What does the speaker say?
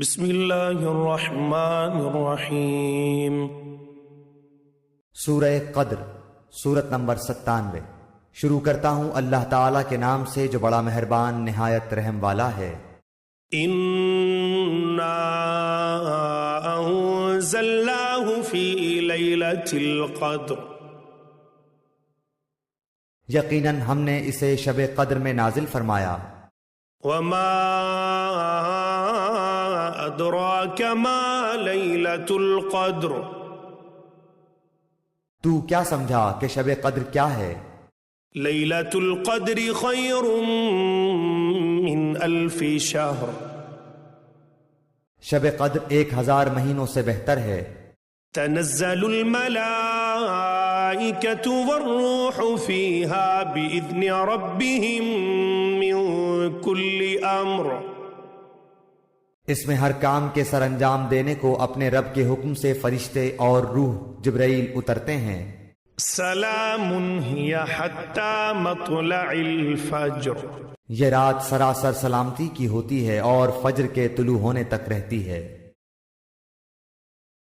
بسم اللہ الرحمن الرحیم۔ سورہ قدر، سورت نمبر 97۔ شروع کرتا ہوں اللہ تعالیٰ کے نام سے جو بڑا مہربان نہایت رحم والا ہے۔ اِنَّا أَنزَلْنَاهُ فِي لَيْلَةِ الْقَدْرِ، یقیناً ہم نے اسے شب قدر میں نازل فرمایا۔ وَمَا أَدْرَاكَ مَا لَيْلَةُ الْقَدْرِ، تو کیا سمجھا کہ شب قدر کیا ہے؟ لَيْلَةُ الْقَدْرِ خَيْرٌ مِّنْ أَلْفِ شَهْرٍ، شب قدر 1000 مہینوں سے بہتر ہے۔ تنزل الملائکۃ والروح فیہا بإذن ربہم من کل امر، اس میں ہر کام کے سر انجام دینے کو اپنے رب کے حکم سے فرشتے اور روح جبرائیل اترتے ہیں۔ سلام ہی حتی مطلع الفجر، یہ رات سراسر سلامتی کی ہوتی ہے اور فجر کے طلوع ہونے تک رہتی ہے۔